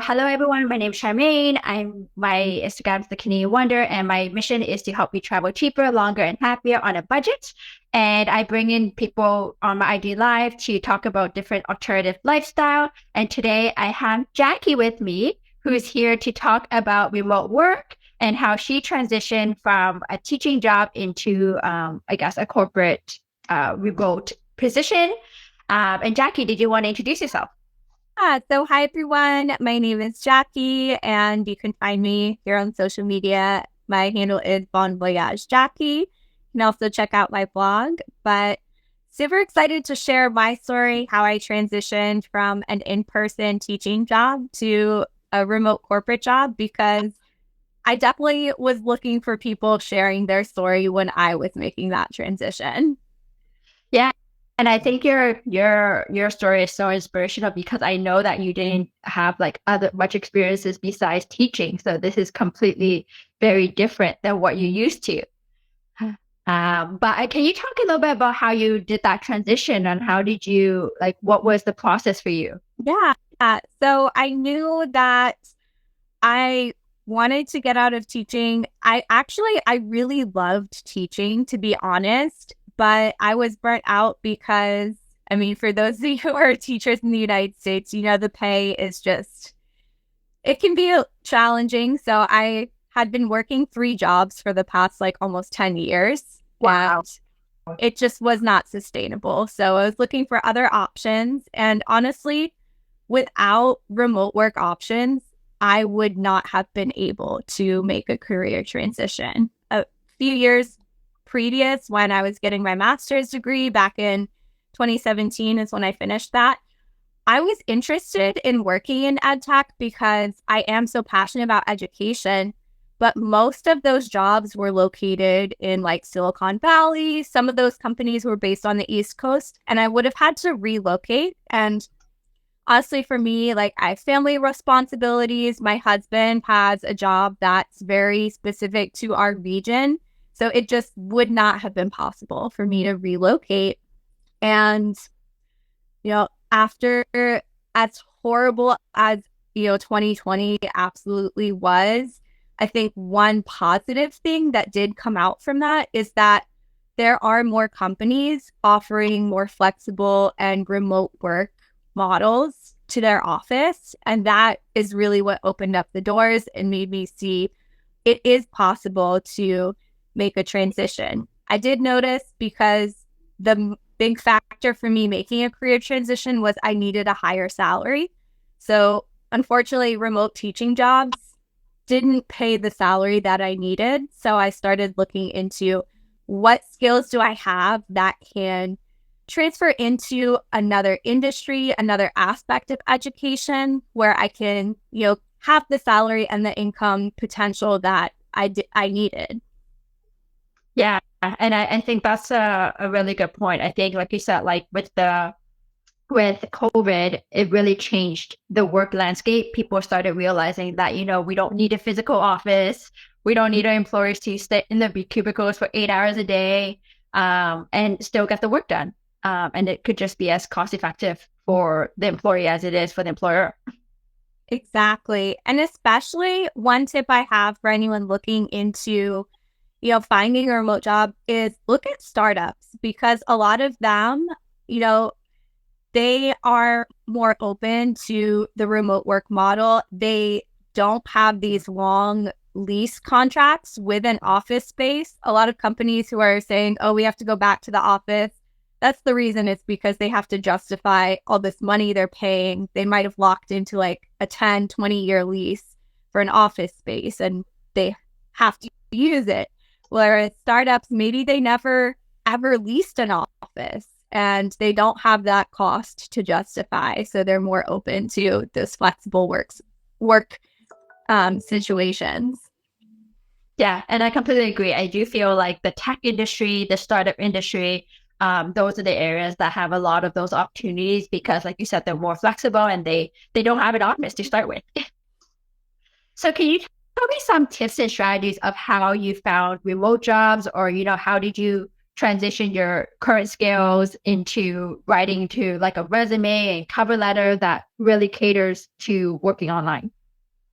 hello everyone. My name is Charmaine. My Instagram is the Canadian Wonder, and my mission is to help you travel cheaper, longer, and happier on a budget. And I bring in people on my IG Live to talk about different alternative lifestyle. And today I have Jackie with me, who's here to talk about remote work and how she transitioned from a teaching job into, I guess, a corporate remote position. And Jackie, did you want to introduce yourself? Hi everyone. My name is Jackie, and you can find me here on social media. My handle is Bon Voyage Jackie. You can also check out my blog. But super excited to share my story, how I transitioned from an in-person teaching job to a remote corporate job, because I definitely was looking for people sharing their story when I was making that transition. Yeah. And I think your story is so inspirational because I know that you didn't have like other much experiences besides teaching. So this is completely very different than what you used to. Can you talk a little bit about how you did that transition and how did you like what was the process for you? Yeah. So I knew that I wanted to get out of teaching. I really loved teaching, to be honest, but I was burnt out because, I mean, for those of you who are teachers in the United States, the pay is just, it can be challenging. So I had been working three jobs for the past like almost 10 years, Wow. and it just was not sustainable. So I was looking for other options. And honestly, without remote work options, I would not have been able to make a career transition. A few years previous, when I was getting my master's degree back in 2017 is when I finished that. I was interested in working in ed tech because I am so passionate about education, but most of those jobs were located in like Silicon Valley. Some of those companies were based on the East Coast, and I would have had to relocate. And honestly, for me, like I have family responsibilities. My husband has a job that's very specific to our region. So it just would not have been possible for me to relocate. And, after as horrible as, 2020 absolutely was, I think one positive thing that did come out from that is that there are more companies offering more flexible and remote work models to their office. And that is really what opened up the doors and made me see it is possible to make a transition. I did notice, because the big factor for me making a career transition was I needed a higher salary. So unfortunately, remote teaching jobs didn't pay the salary that I needed. So I started looking into what skills do I have that can transfer into another industry, another aspect of education where I can, have the salary and the income potential that I needed. Yeah. And I think that's a really good point. I think, like you said, like with COVID, it really changed the work landscape. People started realizing that, we don't need a physical office. We don't need our employees to sit in the cubicles for 8 hours a day and still get the work done. And it could just be as cost effective for the employee as it is for the employer. Exactly. And especially one tip I have for anyone looking into, finding a remote job is look at startups, because a lot of them, you know, they are more open to the remote work model. They don't have these long lease contracts with an office space. A lot of companies who are saying, oh, we have to go back to the office. That's the reason. It's because they have to justify all this money they're paying. They might have locked into like a 10, 20-year lease for an office space, and they have to use it. Whereas startups, maybe they never ever leased an office and they don't have that cost to justify. So they're more open to those flexible work situations. Yeah, and I completely agree. I do feel like the tech industry, the startup industry, those are the areas that have a lot of those opportunities because, like you said, they're more flexible and they don't have an office to start with. So, can you tell me some tips and strategies of how you found remote jobs, or how did you transition your current skills into writing to like a resume and cover letter that really caters to working online?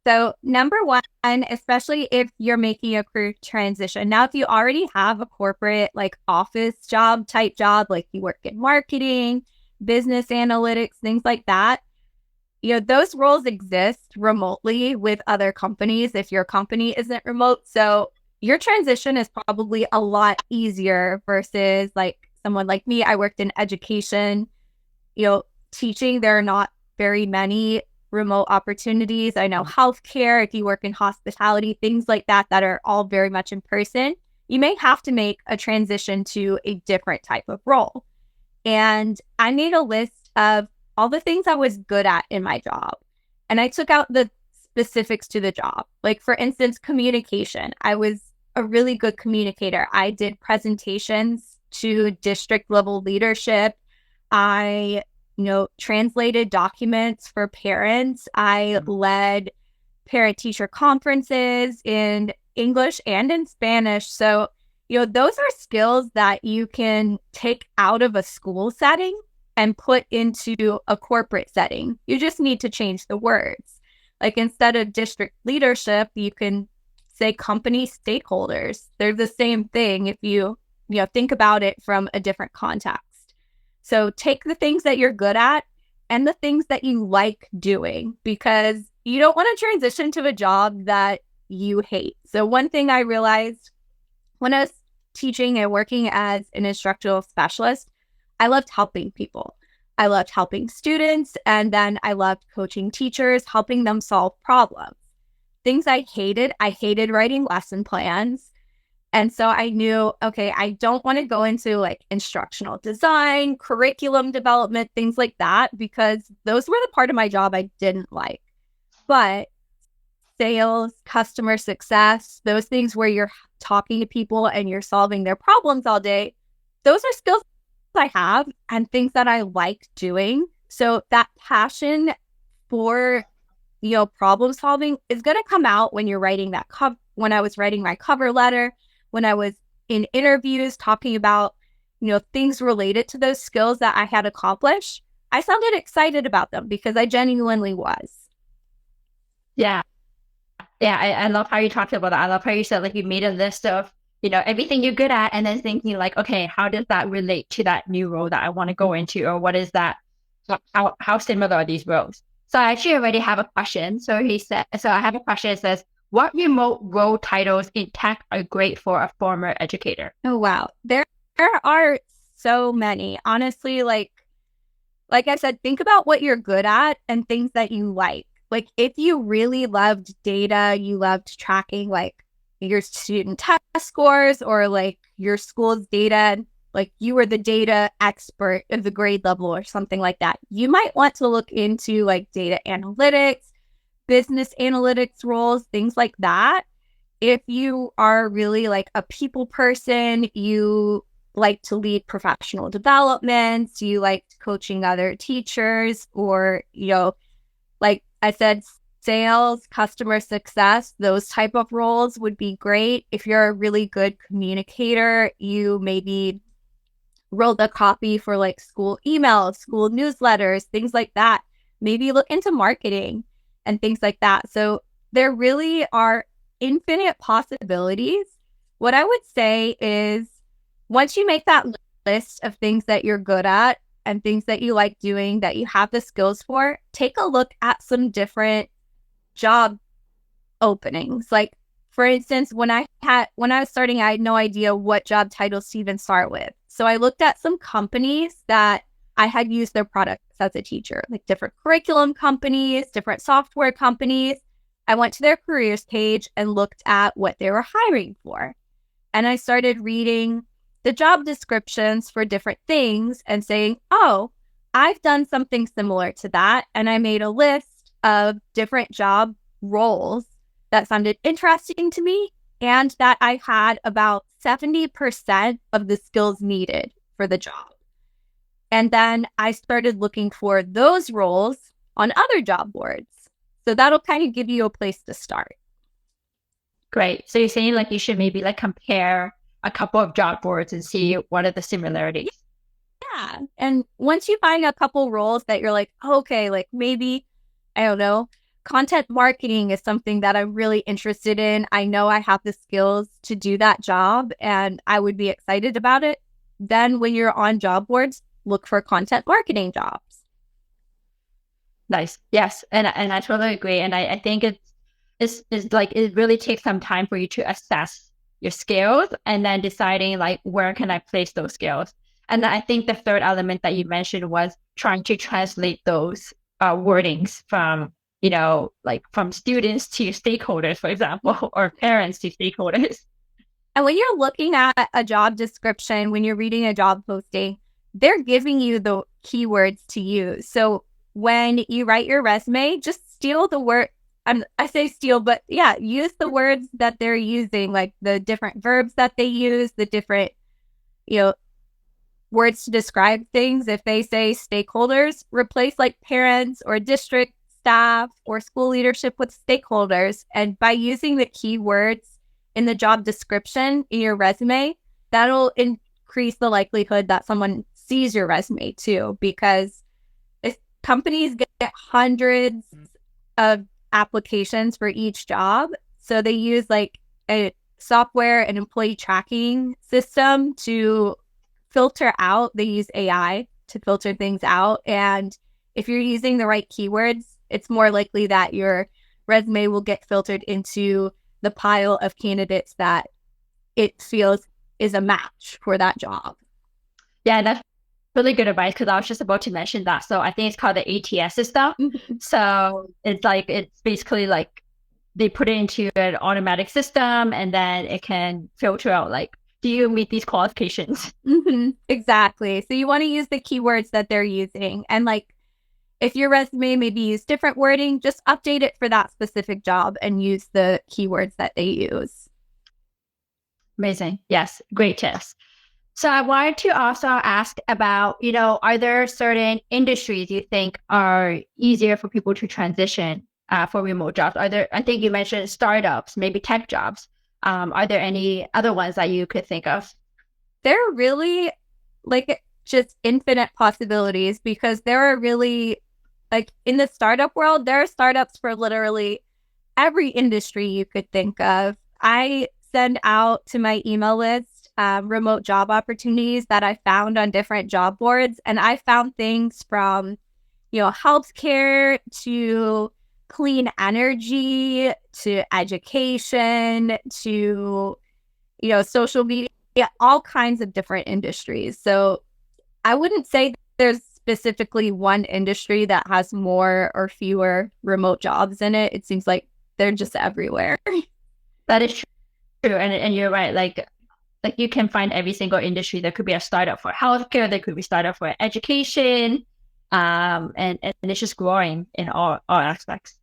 So number one, especially if you're making a career transition. Now, if you already have a corporate like office job type job, like you work in marketing, business analytics, things like that, those roles exist remotely with other companies if your company isn't remote. So your transition is probably a lot easier versus like someone like me. I worked in education, teaching. There are not very many remote opportunities. I know healthcare, if you work in hospitality, things like that are all very much in person. You may have to make a transition to a different type of role. And I made a list of all the things I was good at in my job. And I took out the specifics to the job. Like, for instance, communication. I was a really good communicator. I did presentations to district level leadership. I translated documents for parents. I led parent-teacher conferences in English and in Spanish. So, those are skills that you can take out of a school setting and put into a corporate setting. You just need to change the words. Like, instead of district leadership, you can say company stakeholders. They're the same thing if you think about it from a different context. So take the things that you're good at and the things that you like doing, because you don't want to transition to a job that you hate. So one thing I realized when I was teaching and working as an instructional specialist, I loved helping people. I loved helping students, and then I loved coaching teachers, helping them solve problems. Things I hated writing lesson plans. And so I knew, okay, I don't want to go into like instructional design, curriculum development, things like that, because those were the part of my job I didn't like. But sales, customer success, those things where you're talking to people and you're solving their problems all day, those are skills I have and things that I like doing. So that passion for, problem solving is going to come out when you're writing that when I was writing my cover letter, when I was in interviews talking about, things related to those skills that I had accomplished. I sounded excited about them because I genuinely was. Yeah. Yeah, I love how you talked about that. I love how you said like you made a list of, everything you're good at, and then thinking like, okay, how does that relate to that new role that I want to go into, or what is that? How similar are these roles? So I actually already have a question. So I have a question. It says, what remote role titles in tech are great for a former educator? Oh, wow. There are so many. Honestly, like I said, think about what you're good at and things that you like. Like, if you really loved data, you loved tracking like your student test scores or like your school's data, like you were the data expert of the grade level or something like that, you might want to look into like data analytics, business analytics roles, things like that. If you are really like a people person, you like to lead professional developments, you like coaching other teachers, or, like I said, sales, customer success, those type of roles would be great. If you're a really good communicator, you maybe wrote the copy for like school emails, school newsletters, things like that. Maybe look into marketing and things like that. So there really are infinite possibilities. What I would say is, once you make that list of things that you're good at and things that you like doing, that you have the skills for, take a look at some different job openings. Like, for instance, when I was starting, I had no idea what job titles to even start with. So I looked at some companies that I had used their products as a teacher, like different curriculum companies, different software companies. I went to their careers page and looked at what they were hiring for. And I started reading the job descriptions for different things and saying, oh, I've done something similar to that. And I made a list of different job roles that sounded interesting to me and that I had about 70% of the skills needed for the job. And then I started looking for those roles on other job boards. So that'll kind of give you a place to start. Great. So you're saying like you should maybe like compare a couple of job boards and see what are the similarities. Yeah. And once you find a couple roles that you're like, oh, okay, like maybe, I don't know, content marketing is something that I'm really interested in. I know I have the skills to do that job and I would be excited about it. Then when you're on job boards, look for content marketing jobs. Nice. Yes. And I totally agree. And I think it's like it really takes some time for you to assess your skills and then deciding like where can I place those skills. And I think the third element that you mentioned was trying to translate those wordings from, like from students to stakeholders, for example, or parents to stakeholders. And when you're looking at a job description, when you're reading a job posting, they're giving you the keywords to use. So when you write your resume, just steal the word. I say steal, but yeah, use the words that they're using, like the different verbs that they use, the different, words to describe things. If they say stakeholders, replace like parents or district staff or school leadership with stakeholders. And by using the keywords in the job description in your resume, that'll increase the likelihood that someone sees your resume too, because if companies get hundreds of applications for each job. So they use like a software and employee tracking system to filter out. They use AI to filter things out. And if you're using the right keywords, it's more likely that your resume will get filtered into the pile of candidates that it feels is a match for that job. Yeah, that's really good advice because I was just about to mention that. So I think it's called the ATS system. So it's basically like they put it into an automatic system and then it can filter out like, do you meet these qualifications? Exactly. So you want to use the keywords that they're using. And like, if your resume maybe use different wording, just update it for that specific job and use the keywords that they use. Amazing. Yes. Great tips. So I wanted to also ask about, are there certain industries you think are easier for people to transition for remote jobs? I think you mentioned startups, maybe tech jobs. Are there any other ones that you could think of? There are really like just infinite possibilities because there are really like in the startup world, there are startups for literally every industry you could think of. I send out to my email list remote job opportunities that I found on different job boards. And I found things from, healthcare to clean energy to education to, social media, all kinds of different industries. So I wouldn't say there's specifically one industry that has more or fewer remote jobs in it. It seems like they're just everywhere. That is true. And you're right. Like you can find every single industry. There could be a startup for healthcare. There could be a startup for education. And it's just growing in all aspects.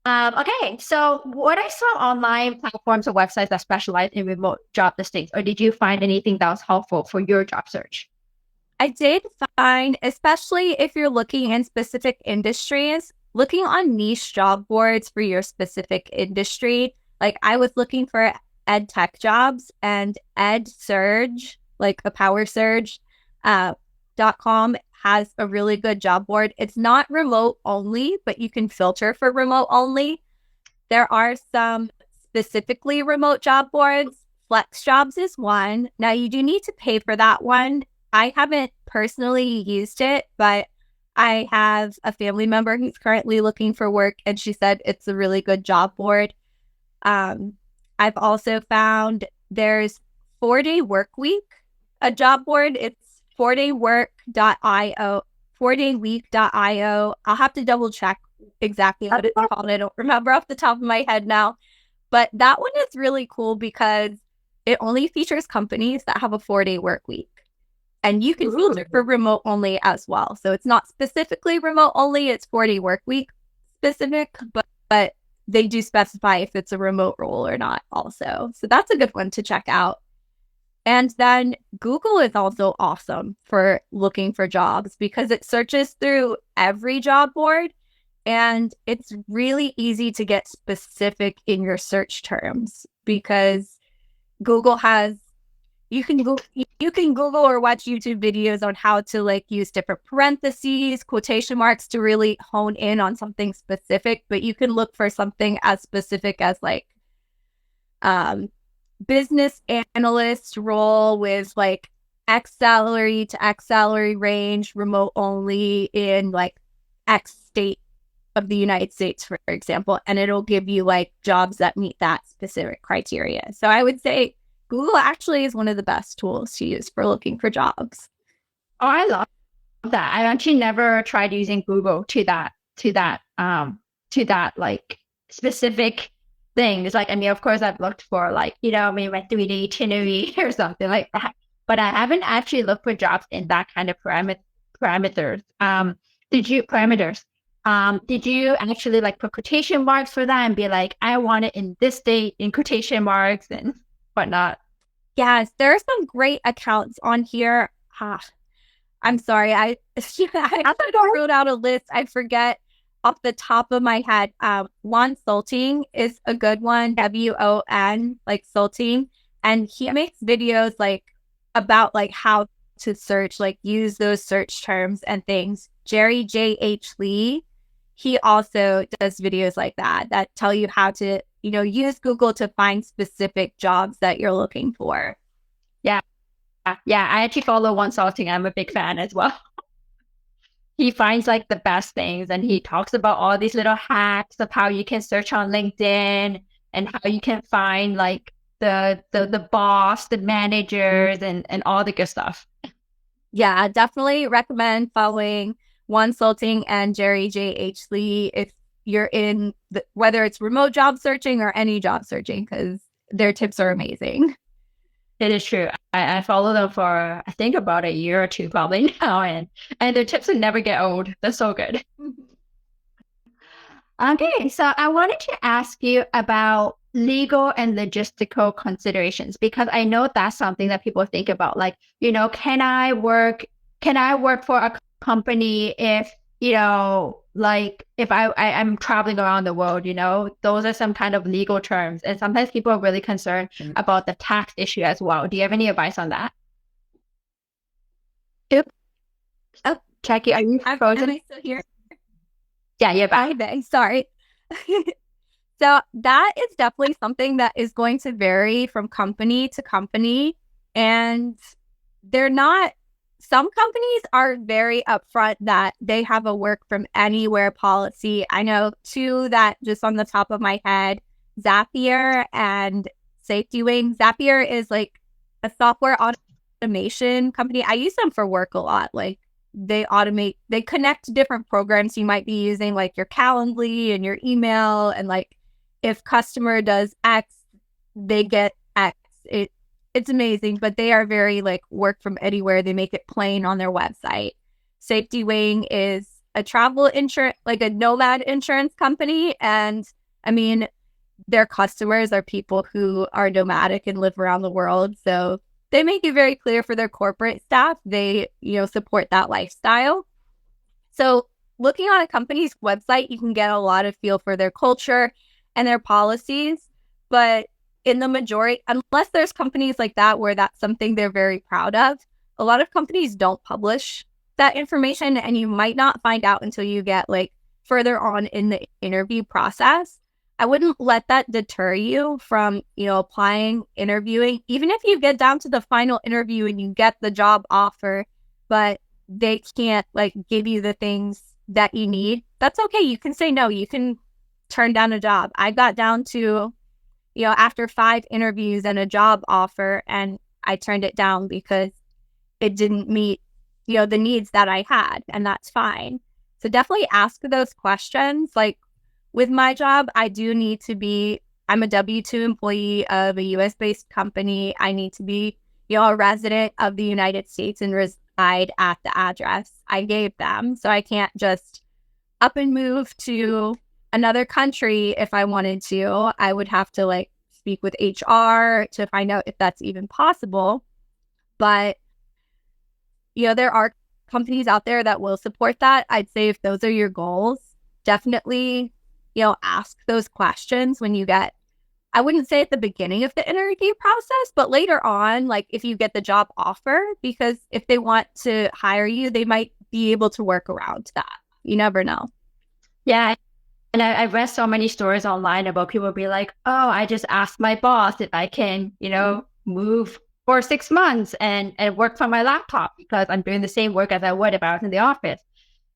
Okay, so what are some online platforms or websites that specialize in remote job listings, or did you find anything that was helpful for your job search? I did find, especially if you're looking in specific industries, looking on niche job boards for your specific industry. Like I was looking for ed tech jobs and EdSurge, like a power surge, .com has a really good job board. It's not remote only, but you can filter for remote only. There are some specifically remote job boards. FlexJobs is one. Now you do need to pay for that one. I haven't personally used it, but I have a family member who's currently looking for work and she said it's a really good job board. I've also found there's 4-Day Workweek, a job board. It's 4daywork.io, 4dayweek.io. I'll have to double check exactly what it's called. I don't remember off the top of my head now. But that one is really cool because it only features companies that have a 4-day work week. And you can filter for remote only as well. So it's not specifically remote only, it's 4-day work week specific, but they do specify if it's a remote role or not also. So that's a good one to check out. And then Google is also awesome for looking for jobs because it searches through every job board and it's really easy to get specific in your search terms because Google has you can Google or watch YouTube videos on how to like use different parentheses, quotation marks to really hone in on something specific, but you can look for something as specific as like um business analyst role with like X salary to X salary range, remote only in like X state of the United States, for example, and it'll give you like jobs that meet that specific criteria. So I would say Google actually is one of the best tools to use for looking for jobs. Oh, I love that. I actually never tried using Google to that like specific things. Like, I mean, of course I've looked for like, maybe my 3D itinerary or something like that. But I haven't actually looked for jobs in that kind of parameters. Did you actually like put quotation marks for that and be like, I want it in this date in quotation marks and whatnot? Yes, there are some great accounts on here. I'm sorry, I wrote out a list. I forget off the top of my head. Juan Salting is a good one. WON, like Salting, and he makes videos like about like how to search, like use those search terms and things. Jerry J.H. Lee, he also does videos like that tell you how to, use Google to find specific jobs that you're looking for. Yeah. Yeah. I actually follow One Salting. I'm a big fan as well. He finds like the best things and he talks about all these little hacks of how you can search on LinkedIn and how you can find like the boss, the managers and all the good stuff. Yeah, definitely recommend following Juan Salting and Jerry J.H. Lee if you're in whether it's remote job searching or any job searching, because their tips are amazing. It is true. I follow them for I think about a year or two probably now, and their tips will never get old. They're so good. Okay, so I wanted to ask you about legal and logistical considerations because I know that's something that people think about. Like, can I work for a company if, like if I'm traveling around the world, those are some kind of legal terms. And sometimes people are really concerned about the tax issue as well. Do you have any advice on that? Yep. Oh, Jackie, are you frozen? Am I still here? Yeah, you're back. Sorry. So that is definitely something that is going to vary from company to company. And some companies are very upfront that they have a work from anywhere policy. I know two that just on the top of my head, Zapier and SafetyWing. Zapier is like a software automation company. I use them for work a lot. Like they connect different programs you might be using, like your Calendly and your email, and like if customer does X, they get X. It's amazing, but they are very like work from anywhere. They make it plain on their website. SafetyWing is a travel insurance, like a nomad insurance company, and I mean their customers are people who are nomadic and live around the world, so they make it very clear for their corporate staff. They, support that lifestyle. So looking on a company's website, you can get a lot of feel for their culture and their policies. But in the majority, unless there's companies like that where that's something they're very proud of, a lot of companies don't publish that information, and you might not find out until you get like further on in the interview process. I wouldn't let that deter you from, applying, interviewing, even if you get down to the final interview and you get the job offer, but they can't like give you the things that you need. That's okay. You can say no. You can turn down a job. I got down to, after 5 interviews and a job offer, and I turned it down because it didn't meet, the needs that I had, and that's fine. So definitely ask those questions. Like, with my job, I'm a W-2 employee of a US-based company. I need to be, a resident of the United States and reside at the address I gave them. So I can't just up and move to another country if I wanted to. I would have to like speak with HR to find out if that's even possible. But, there are companies out there that will support that. I'd say if those are your goals, definitely ask those questions when you get I wouldn't say at the beginning of the interview process, but later on, like if you get the job offer, because if they want to hire you, they might be able to work around that. You never know. Yeah. And I read so many stories online about people be like, oh, I just asked my boss if I can, move for 6 months and work from my laptop because I'm doing the same work as I would if I was in the office.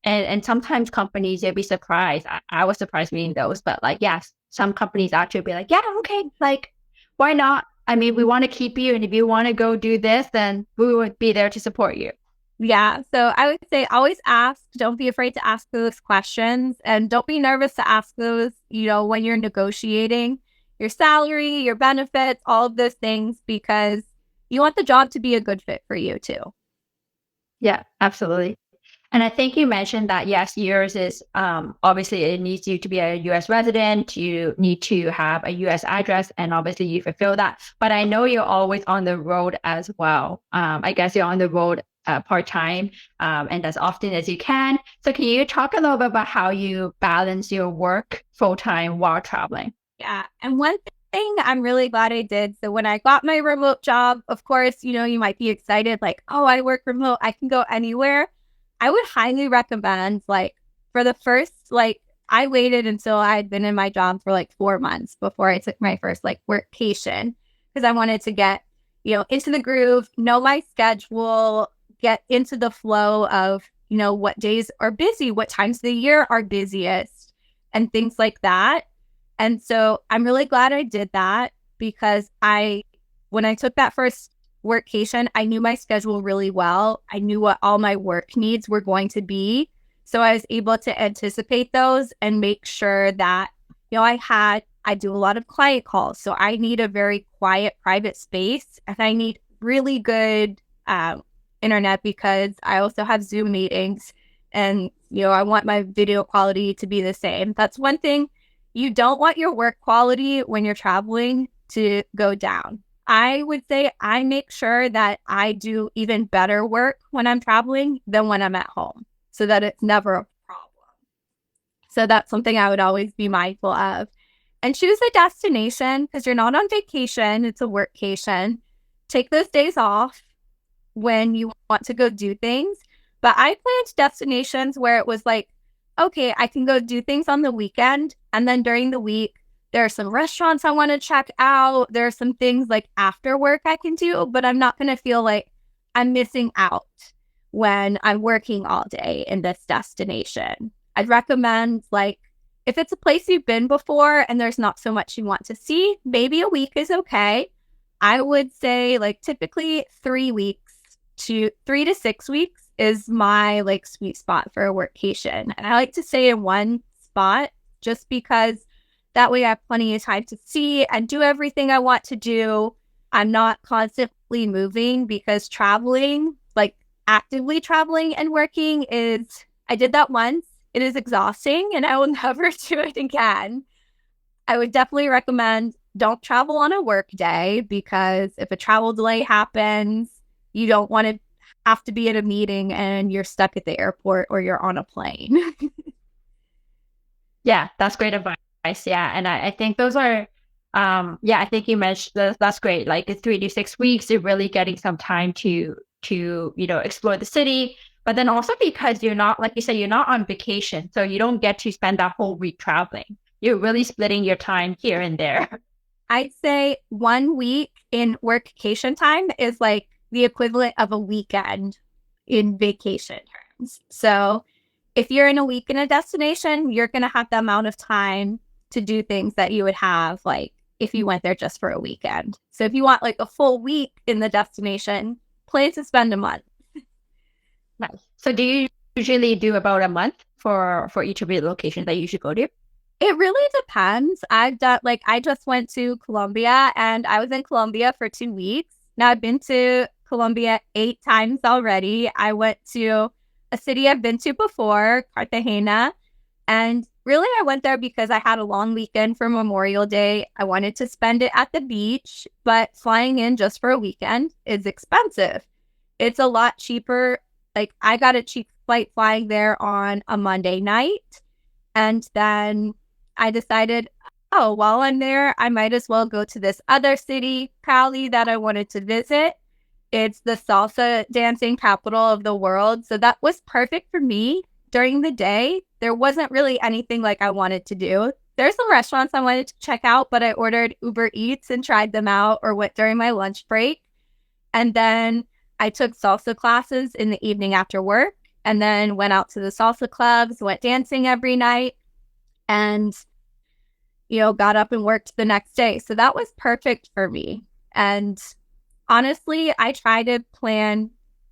And sometimes companies, they'll be surprised. I was surprised reading those, but like, yes, some companies actually be like, yeah, okay, like, why not? I mean, we want to keep you. And if you want to go do this, then we would be there to support you. Yeah. So I would say always ask. Don't be afraid to ask those questions and don't be nervous to ask those, when you're negotiating your salary, your benefits, all of those things, because you want the job to be a good fit for you too. Yeah, absolutely. And I think you mentioned that, yes, yours is obviously it needs you to be a US resident. You need to have a US address, and obviously you fulfill that. But I know you're always on the road as well. I guess you're on the road part time and as often as you can. So can you talk a little bit about how you balance your work full time while traveling? Yeah. And one thing I'm really glad I did. So when I got my remote job, of course, you might be excited, like, oh, I work remote, I can go anywhere. I would highly recommend, like, for the first, like, I waited until I had been in my job for like 4 months before I took my first like workcation because I wanted to get, into the groove, know my schedule, get into the flow of, what days are busy, what times of the year are busiest, and things like that. And so I'm really glad I did that because when I took that first workcation, I knew my schedule really well. I knew what all my work needs were going to be. So I was able to anticipate those and make sure that, I do a lot of client calls. So I need a very quiet, private space and I need really good internet because I also have Zoom meetings and, I want my video quality to be the same. That's one thing. You don't want your work quality when you're traveling to go down. I would say I make sure that I do even better work when I'm traveling than when I'm at home so that it's never a problem. So that's something I would always be mindful of. And choose a destination because you're not on vacation, it's a workcation. Take those days off when you want to go do things. But I planned destinations where it was like, okay, I can go do things on the weekend. And then during the week, there are some restaurants I want to check out. There are some things like after work I can do, but I'm not going to feel like I'm missing out when I'm working all day in this destination. I'd recommend, like, if it's a place you've been before and there's not so much you want to see, maybe a week is okay. I would say, like, typically 3 to 6 weeks is my like sweet spot for a workcation. And I like to stay in one spot just because that way I have plenty of time to see and do everything I want to do. I'm not constantly moving because traveling, like actively traveling and working I did that once. It is exhausting and I will never do it again. I would definitely recommend don't travel on a work day because if a travel delay happens, you don't want to have to be at a meeting and you're stuck at the airport or you're on a plane. Yeah, that's great advice. Yeah. And I think those are, I think you mentioned that's great. Like 3 to 6 weeks, you're really getting some time to, explore the city. But then also because you're not, like you said, you're not on vacation. So you don't get to spend that whole week traveling. You're really splitting your time here and there. I'd say 1 week in workcation time is like the equivalent of a weekend in vacation terms. So if you're in a week in a destination, you're going to have the amount of time to do things that you would have like if you went there just for a weekend. So if you want like a full week in the destination, plan to spend a month. Nice. So do you usually do about a month for each of your locations that you should go to? It really depends. I just went to Colombia and I was in Colombia for 2 weeks. Now I've been to Colombia 8 times already. I went to a city I've been to before, Cartagena. And really, I went there because I had a long weekend for Memorial Day. I wanted to spend it at the beach, but flying in just for a weekend is expensive. It's a lot cheaper. Like, I got a cheap flight flying there on a Monday night. And then I decided oh, while I'm there, I might as well go to this other city, Cali, that I wanted to visit. It's the salsa dancing capital of the world. So that was perfect for me during the day. There wasn't really anything like I wanted to do. There's some restaurants I wanted to check out, but I ordered Uber Eats and tried them out or went during my lunch break. And then I took salsa classes in the evening after work and then went out to the salsa clubs, went dancing every night, and, got up and worked the next day. So that was perfect for me. And honestly, I try to plan,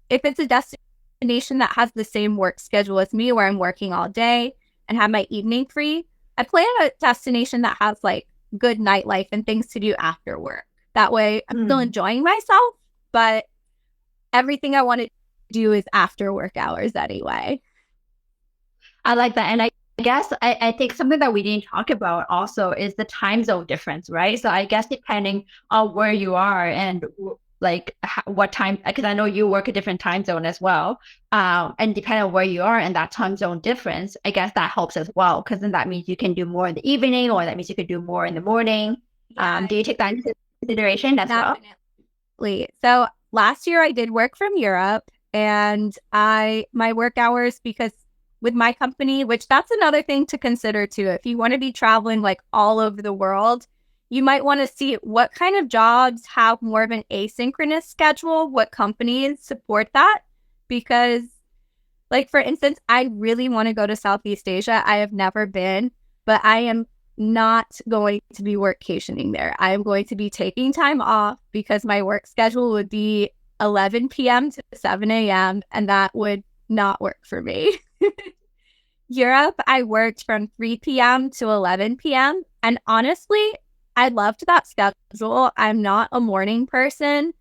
if it's a destination that has the same work schedule as me, where I'm working all day and have my evening free, I plan a destination that has like good nightlife and things to do after work. That way I'm still enjoying myself, but everything I want to do is after work hours anyway. I like that. And I guess I think something that we didn't talk about also is the time zone difference, right? So I guess depending on where you are and like what time, because I know you work a different time zone as well. And depending on where you are and that time zone difference, I guess that helps as well, because then that means you can do more in the evening, or that means you could do more in the morning. Do you take that into consideration as well? Definitely. So last year I did work from Europe, and my work hours, because with my company, which that's another thing to consider too. If you want to be traveling like all over the world, you might want to see what kind of jobs have more of an asynchronous schedule, what companies support that. Because, like, for instance, I really want to go to Southeast Asia. I have never been, but I am not going to be workationing there. I am going to be taking time off because my work schedule would be 11 p.m. to 7 a.m., and that would not work for me. Europe, I worked from 3 p.m. to 11 p.m. And honestly, I loved that schedule. I'm not a morning person.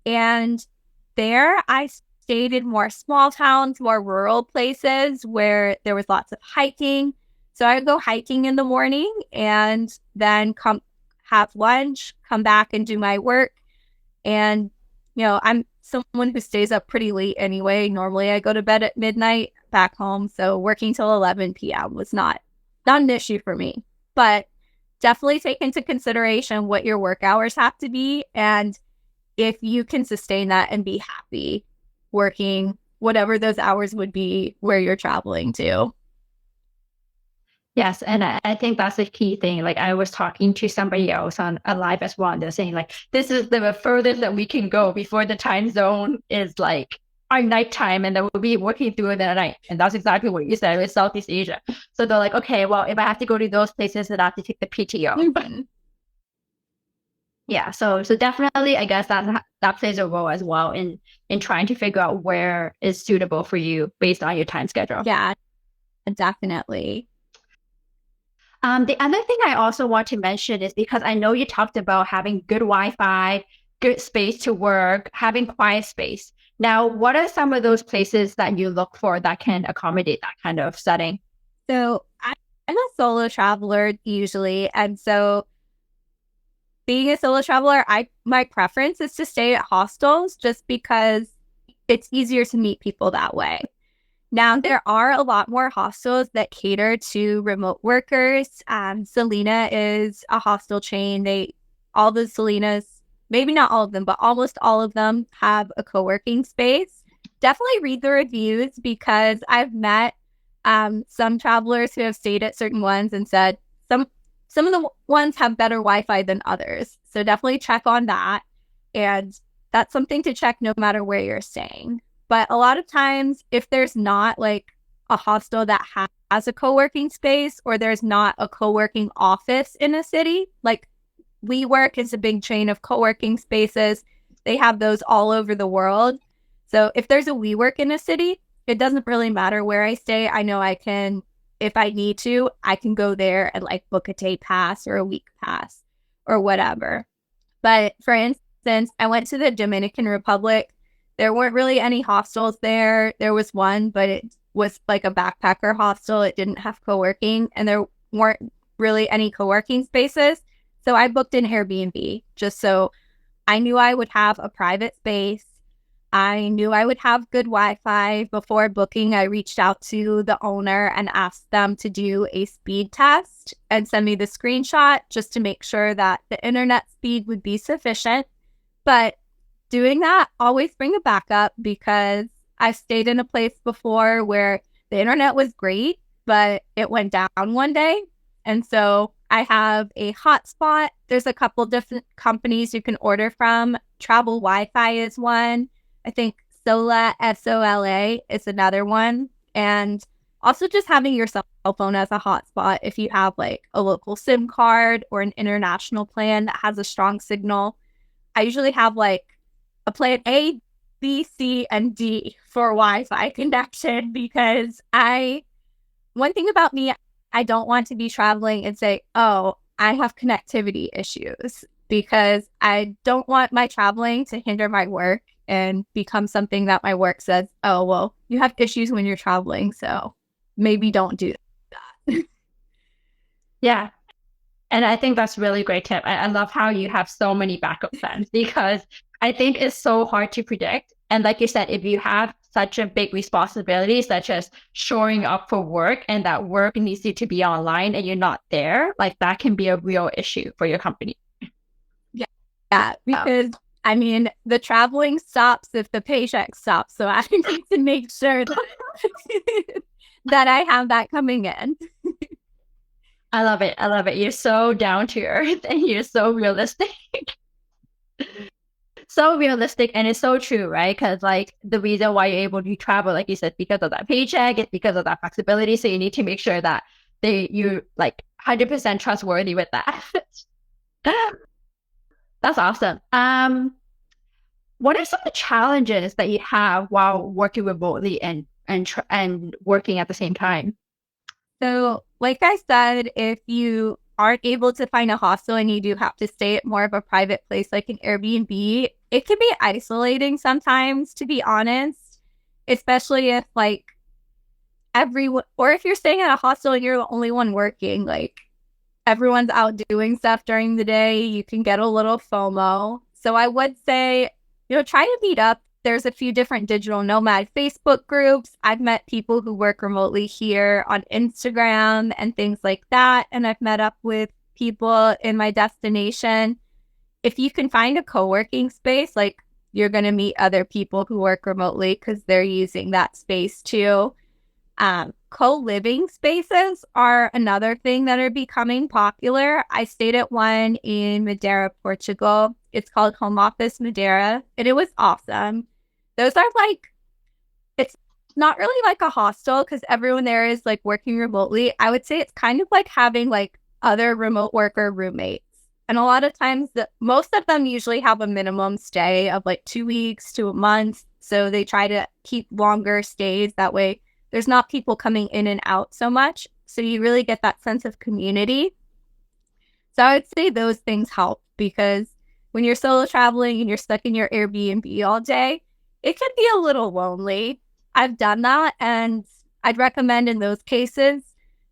And there I stayed in more small towns, more rural places where there was lots of hiking. So I would go hiking in the morning and then come have lunch, come back and do my work. And, I'm someone who stays up pretty late anyway. Normally I go to bed at midnight back home. So working till 11 p.m. was not an issue for me. But definitely take into consideration what your work hours have to be, and if you can sustain that and be happy working whatever those hours would be where you're traveling to. Yes, and I think that's the key thing. Like, I was talking to somebody else on a live as well, and they're saying like, this is the furthest that we can go before the time zone is like our nighttime, and then we'll be working through the night. And that's exactly what you said with Southeast Asia. So they're like, okay, well, if I have to go to those places, then I have to take the PTO. Mm-hmm. Yeah, so definitely, I guess that plays a role as well in trying to figure out where is suitable for you based on your time schedule. Yeah, definitely. The other thing I also want to mention is, because I know you talked about having good Wi-Fi, good space to work, having quiet space. Now, what are some of those places that you look for that can accommodate that kind of setting? So I'm a solo traveler usually. And so being a solo traveler, my preference is to stay at hostels just because it's easier to meet people that way. Now, there are a lot more hostels that cater to remote workers. Selena is a hostel chain. All the Selenas, maybe not all of them, but almost all of them have a co-working space. Definitely read the reviews, because I've met some travelers who have stayed at certain ones and said some of the ones have better Wi-Fi than others. So definitely check on that. And that's something to check no matter where you're staying. But a lot of times, if there's not like a hostel that has a co-working space, or there's not a co-working office in a city, like WeWork is a big chain of co-working spaces. They have those all over the world. So if there's a WeWork in a city, it doesn't really matter where I stay. I know I can, if I need to, I can go there and like book a day pass or a week pass or whatever. But for instance, I went to the Dominican Republic. There weren't really any hostels there. There was one, but it was like a backpacker hostel. It didn't have co-working, and there weren't really any co-working spaces. So I booked an Airbnb just so I knew I would have a private space. I knew I would have good Wi-Fi. Before booking, I reached out to the owner and asked them to do a speed test and send me the screenshot just to make sure that the internet speed would be sufficient. But doing that, always bring a backup, because I've stayed in a place before where the internet was great, but it went down one day. And so I have a hotspot. There's a couple different companies you can order from. Travel Wi-Fi is one. I think Sola, SOLA, is another one. And also just having your cell phone as a hotspot if you have like a local SIM card or an international plan that has a strong signal. I usually have like a plan A, B, C, and D for Wi-Fi connection, because one thing about me, I don't want to be traveling and say, oh, I have connectivity issues, because I don't want my traveling to hinder my work and become something that my work says, oh, well, you have issues when you're traveling, so maybe don't do that. Yeah. And I think that's really great tip. I love how you have so many backup plans, because I think it's so hard to predict. And like you said, if you have such a big responsibility, such as showing up for work, and that work needs you to be online and you're not there, like that can be a real issue for your company. Yeah, because I mean, the traveling stops if the paycheck stops. So I need to make sure that, that I have that coming in. I love it. I love it. You're so down to earth and you're so realistic. So realistic, and it's so true, right? Because like the reason why you're able to travel, like you said, because of that paycheck, it's because of that flexibility. So you need to make sure that you like 100% trustworthy with that. That's awesome. What are some of the challenges that you have while working remotely and working at the same time? So, like I said, if you aren't able to find a hostel and you do have to stay at more of a private place like an Airbnb, it can be isolating sometimes, to be honest, especially if like everyone, or if you're staying at a hostel and you're the only one working, like everyone's out doing stuff during the day, you can get a little FOMO. So I would say, try to meet up. There's a few different digital nomad Facebook groups. I've met people who work remotely here on Instagram and things like that. And I've met up with people in my destination. If you can find a co-working space, like you're going to meet other people who work remotely because they're using that space too. Co-living spaces are another thing that are becoming popular. I stayed at one in Madeira, Portugal. It's called Home Office Madeira, and it was awesome. Those are like, it's not really like a hostel because everyone there is like working remotely. I would say it's kind of like having like other remote worker roommates. And a lot of times, most of them usually have a minimum stay of like 2 weeks to a month. So they try to keep longer stays. That way, there's not people coming in and out so much. So you really get that sense of community. So I would say those things help, because when you're solo traveling and you're stuck in your Airbnb all day, it can be a little lonely. I've done that, and I'd recommend in those cases,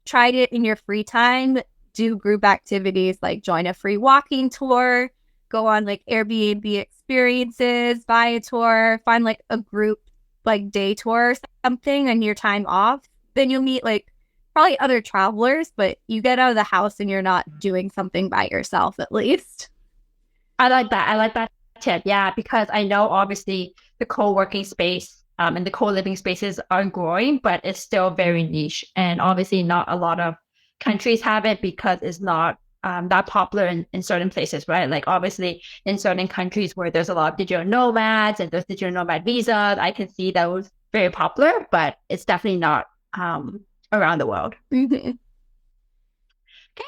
try it in your free time. Do group activities like join a free walking tour, go on like Airbnb experiences, buy a tour, find like a group like day tour or something on your time off. Then you'll meet like probably other travelers, but you get out of the house and you're not doing something by yourself, at least. I like that. I like that tip. Yeah, because I know obviously the co-working space and the co-living spaces are growing, but it's still very niche. And obviously not a lot of countries have it because it's not that popular in certain places, right? Like obviously in certain countries where there's a lot of digital nomads and there's digital nomad visas, I can see those very popular, but it's definitely not around the world. Mm-hmm.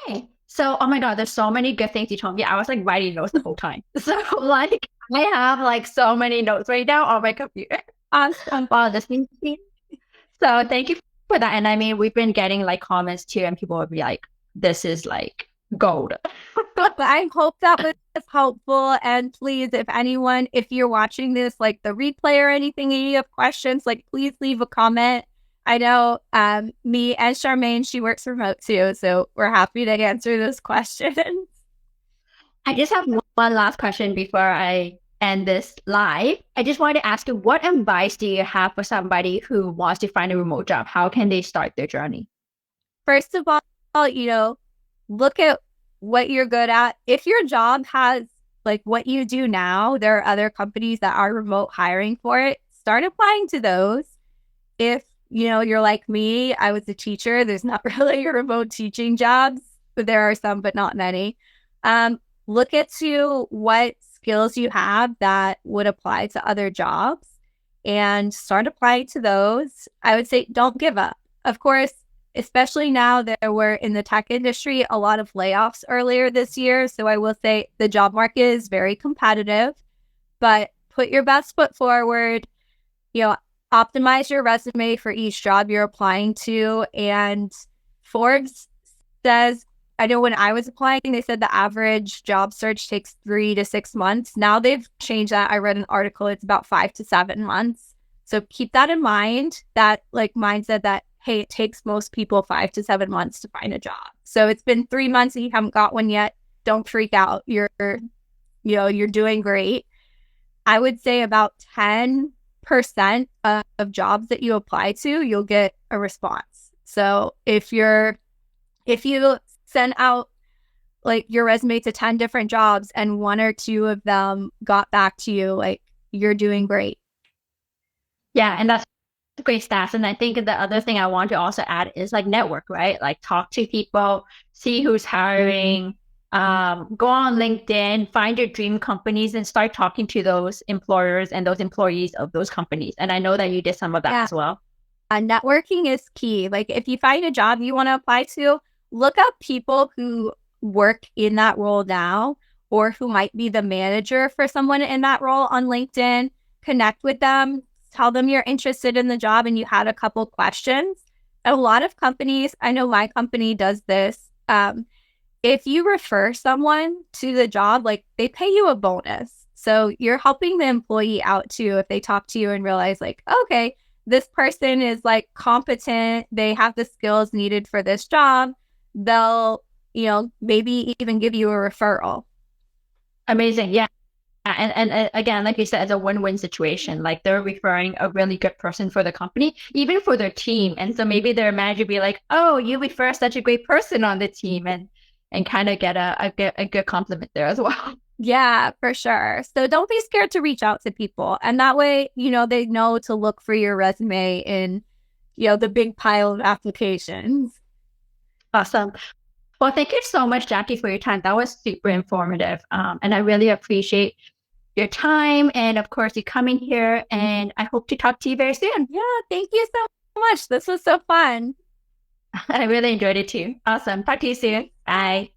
Okay. So, oh my God, there's so many good things you told me. I was like writing notes the whole time. So like I have like so many notes right now on my computer. While listening to me. So thank you for that. And I mean, we've been getting like comments too, and people would be like, this is like gold. But I hope that was helpful. And please, if you're watching this, like the replay or anything, and you have questions, like please leave a comment. I know me and Charmaine, she works remote too, so we're happy to answer those questions. I just have one last question before I end this live, I just wanted to ask you, what advice do you have for somebody who wants to find a remote job? How can they start their journey? First of all, look at what you're good at. If your job has like what you do now, there are other companies that are remote hiring for it. Start applying to those. If, you're like me, I was a teacher. There's not really remote teaching jobs, but there are some, but not many. Look into what skills you have that would apply to other jobs and start applying to those. I would say don't give up. Of course, especially now there were in the tech industry a lot of layoffs earlier this year. So I will say the job market is very competitive, but put your best foot forward, optimize your resume for each job you're applying to. And Forbes says, I know when I was applying, they said the average job search takes 3 to 6 months. Now they've changed that. I read an article, it's about 5 to 7 months. So keep that in mind, that like mindset that, hey, it takes most people 5 to 7 months to find a job. So it's been 3 months and you haven't got one yet. Don't freak out. You're doing great. I would say about 10% of jobs that you apply to, you'll get a response. So if you send out like your resume to 10 different jobs and 1 or 2 of them got back to you, like you're doing great. Yeah, and that's great stats. And I think the other thing I want to also add is like network, right? Like talk to people, see who's hiring, go on LinkedIn, find your dream companies and start talking to those employers and those employees of those companies. And I know that you did some of that as well. Networking is key. Like if you find a job you want to apply to, look up people who work in that role now or who might be the manager for someone in that role on LinkedIn. Connect with them, tell them you're interested in the job and you had a couple questions. A lot of companies, I know my company does this. If you refer someone to the job, like they pay you a bonus. So you're helping the employee out too if they talk to you and realize like, okay, this person is like competent, they have the skills needed for this job. They'll, maybe even give you a referral. Amazing. Yeah. And again, like you said, it's a win-win situation. Like they're referring a really good person for the company, even for their team. And so maybe their manager be like, oh, you refer such a great person on the team and kind of get a good compliment there as well. Yeah, for sure. So don't be scared to reach out to people. And that way, they know to look for your resume in, the big pile of applications. Awesome. Well, thank you so much, Jackie, for your time. That was super informative. And I really appreciate your time and, of course, you coming here. And I hope to talk to you very soon. Yeah, thank you so much. This was so fun. I really enjoyed it too. Awesome. Talk to you soon. Bye.